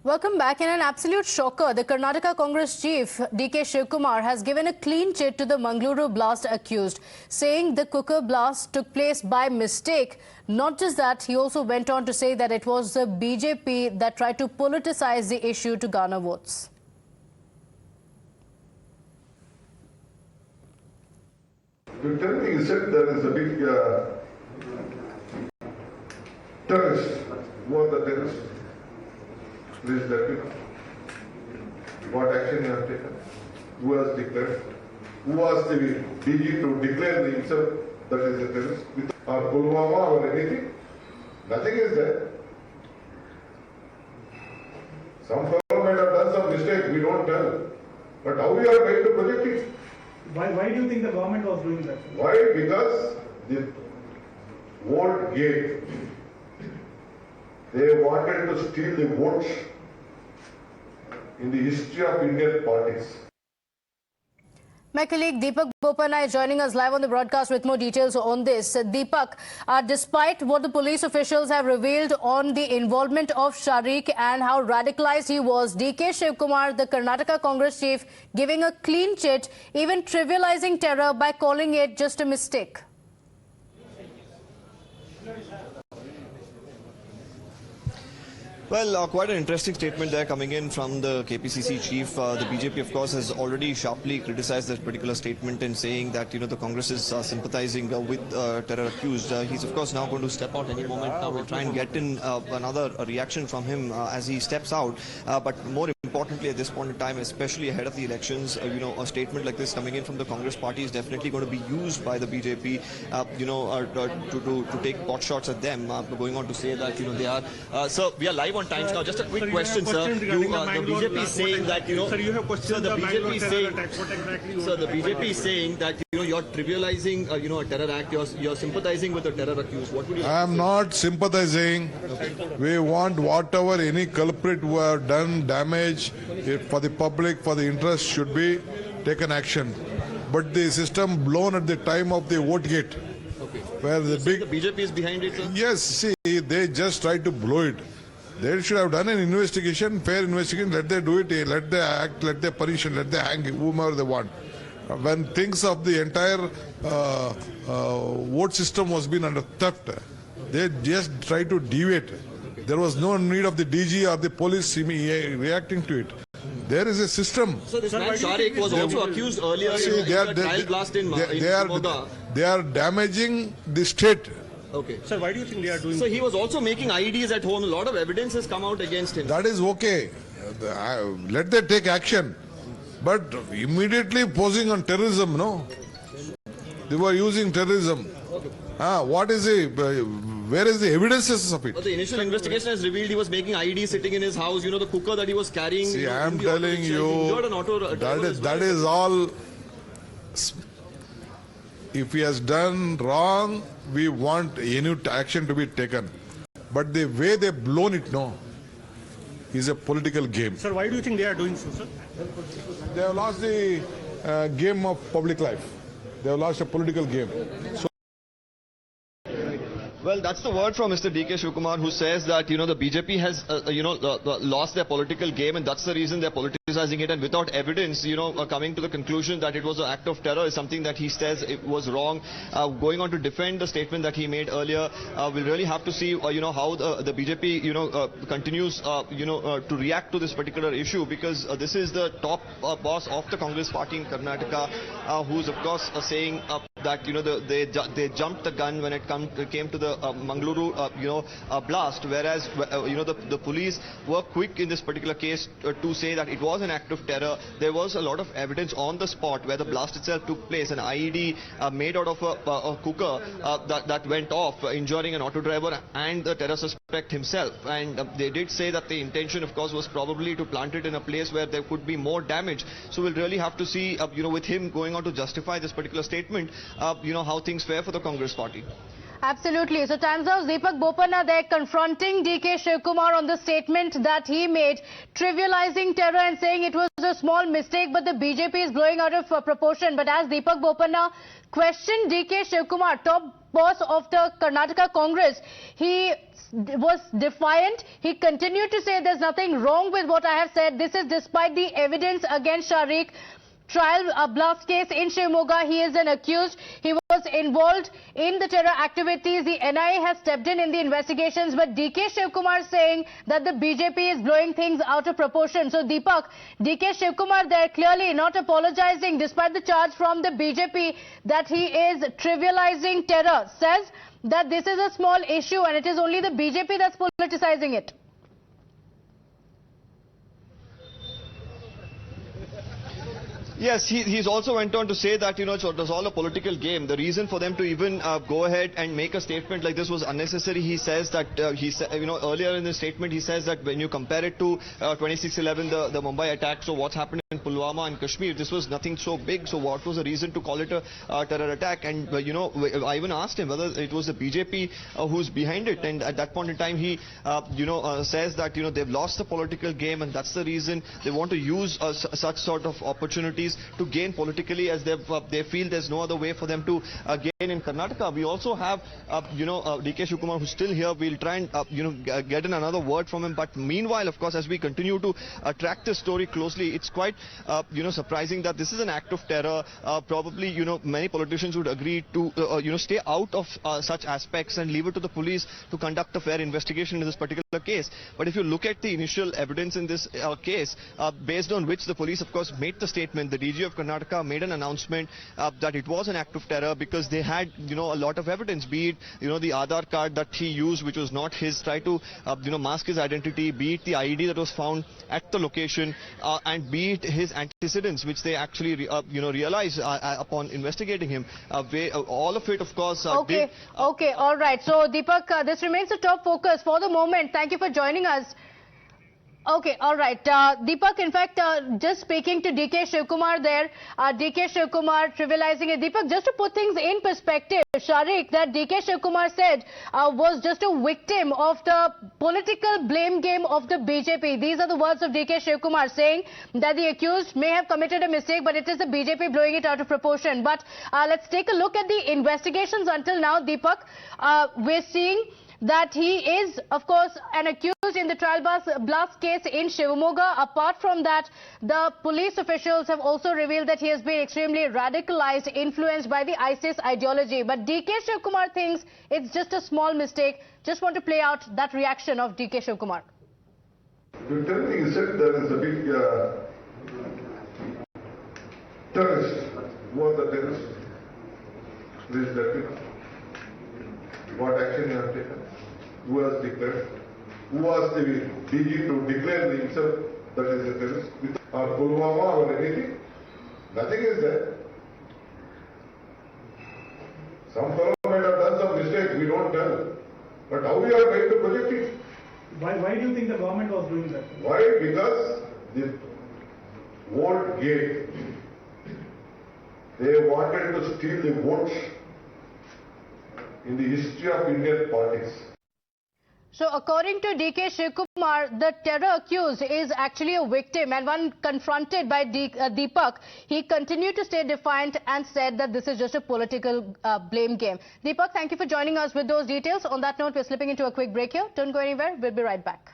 Welcome back. In an absolute shocker, the Karnataka Congress chief DK Shivakumar has given a clean chit to the Mangalore blast accused, saying the cooker blast took place by mistake. Not just that, he also went on to say that it was the BJP that tried to politicize the issue to garner votes. You tell me, you said there is a big terrorist. Who are the terrorists? Please let me know. What action you have taken? Who has declared? Who was the DG to declare himself that is a terrorist? Or Pulwama or anything? Nothing is there. Some fellow might have done some mistake, we don't tell. But how we are trying to project it? Why do you think the government was doing that? Why? Because the vote gate, they wanted to steal the votes in the history of Indian politics. My colleague Deepak Bopana is joining us live on the broadcast with more details on this. Deepak, despite what the police officials have revealed on the involvement of Shariq and how radicalized he was, DK Shivakumar, the Karnataka Congress chief, giving a clean chit, even trivializing terror by calling it just a mistake. Well, quite an interesting statement there coming in from the KPCC chief. The BJP, of course, has already sharply criticized that particular statement and saying that, the Congress is sympathizing with terror accused. He's, of course, now going to step out any moment. We'll try and get in another reaction from him as he steps out. But more importantly, at this point in time, especially ahead of the elections, a statement like this coming in from the Congress party is definitely going to be used by the BJP, to take pot shots at them, going on to say that, they are. So we are live on Times now. Just a quick question, sir. The BJP is saying that, Sir, you have questioned the BJP is saying, what exactly? so the BJP is saying that, you're trivializing, a terror act. You're sympathizing with the terror accused. What would you? I am not sympathizing. We want whatever any culprit who have done damage for the public, for the interest, should be taken action. But the system blown at the time of the vote gate, where the the BJP is behind it, sir? yes, see, they just tried to blow it. They should have done an investigation, fair investigation. Let them do it. Let them act. Let them punish. Let them hang whomever they want. When things of the entire vote system was being under theft, they just tried to deviate. There was no need of the DG or the police reacting to it. There is a system. So this man Shariq was also accused earlier in a trial blast in Shimoga. They are damaging the state. Okay. Sir, why do you think they are doing So he was also making IEDs at home. A lot of evidence has come out against him. That is okay. Let them take action. But immediately posing on terrorism, no? They were using terrorism. What is where is the evidences of it? But the initial investigation has revealed he was making IEDs sitting in his house. The cooker that he was carrying. See, I am telling you, that is all. If he has done wrong, we want any action to be taken. But the way they blown it, no, is a political game. Sir, why do you think they are doing so, sir? They have lost the game of public life. They have lost a political game. So Well, that's the word from Mr. DK Shivakumar, who says that, the BJP has, lost their political game, and that's the reason they're politicizing it. And without evidence, coming to the conclusion that it was an act of terror is something that he says it was wrong. Going on to defend the statement that he made earlier, we'll really have to see, how the BJP, continues, to react to this particular issue, because this is the top boss of the Congress party in Karnataka, who's, of course, saying that, they jumped the gun when it came to the Mangalore, blast, whereas, the police were quick in this particular case to say that it was an act of terror. There was a lot of evidence on the spot where the blast itself took place, an IED made out of a cooker that went off, injuring an auto driver and the terror suspect himself. And they did say that the intention, of course, was probably to plant it in a place where there could be more damage. So we'll really have to see, with him going on to justify this particular statement, how things fare for the Congress party. Absolutely. So times now, Deepak Bopana there confronting DK Shivakumar on the statement that he made, trivializing terror and saying it was a small mistake, but the BJP is blowing out of proportion. But as Deepak Bopana questioned DK Shivakumar, top boss of the Karnataka Congress, he was defiant. He continued to say there's nothing wrong with what I have said. This is despite the evidence against Shariq. Trial blast case in Shivakumar. He is an accused. He was involved in the terror activities. The NIA has stepped in the investigations, but DK Shivakumar saying that the BJP is blowing things out of proportion. So Deepak, DK Shivakumar there clearly not apologizing despite the charge from the BJP that he is trivializing terror. Says that this is a small issue and it is only the BJP that's politicizing it. Yes, he's also went on to say that, it was all a political game. The reason for them to even go ahead and make a statement like this was unnecessary. He says that, earlier in the statement, he says that when you compare it to 26/11, the Mumbai attack, so what's happened in Pulwama and Kashmir, this was nothing so big. So what was the reason to call it a terror attack? And, I even asked him whether it was the BJP who's behind it. And at that point in time, he, says that, they've lost the political game and that's the reason they want to use such sort of opportunities to gain politically, as they feel there's no other way for them to gain in Karnataka. We also have, DK Shivakumar, who's still here. We'll try and, get in another word from him. But meanwhile, of course, as we continue to track this story closely, it's quite, surprising that this is an act of terror. Probably, many politicians would agree to, stay out of such aspects and leave it to the police to conduct a fair investigation in this particular case. But if you look at the initial evidence in this case, based on which the police, of course, made the statement, the DG of Karnataka made an announcement that it was an act of terror because they had, a lot of evidence, be it, the Aadhaar card that he used, which was not his, try to, mask his identity, be it the ID that was found at the location, and be it his antecedents, which they actually, realized upon investigating him. All of it, of course, Okay, all right. So, Deepak, this remains a top focus for the moment. Thank you for joining us. Okay, all right. Deepak, in fact, just speaking to DK Shivakumar there, DK Shivakumar trivializing it. Deepak, just to put things in perspective, Shariq, that DK Shivakumar said was just a victim of the political blame game of the BJP. These are the words of DK Shivakumar saying that the accused may have committed a mistake, but it is the BJP blowing it out of proportion. But let's take a look at the investigations until now, Deepak. We're seeing that he is, of course, an accused in the trial blast case in Shivakumar. Apart from that, the police officials have also revealed that he has been extremely radicalized, influenced by the ISIS ideology. But DK Shivakumar thinks it's just a small mistake. Just want to play out that reaction of DK Shivakumar. You tell me, you said there is a big terrorist. Who was the terrorist? Please let me know. What action you have taken? Who has declared? Who was the DG to declare himself that is a terrorist? Or Pulwama or anything? Nothing is there. Some fellow might have done some mistake, we don't tell. But how we are trying to project it? Why do you think the government was doing that? Why? Because the vote gate, they wanted to steal the votes in the history of Indian parties. So according to DK Shivakumar, the terror accused is actually a victim, and when confronted by Deepak, he continued to stay defiant and said that this is just a political blame game. Deepak, thank you for joining us with those details. On that note, we're slipping into a quick break here. Don't go anywhere. We'll be right back.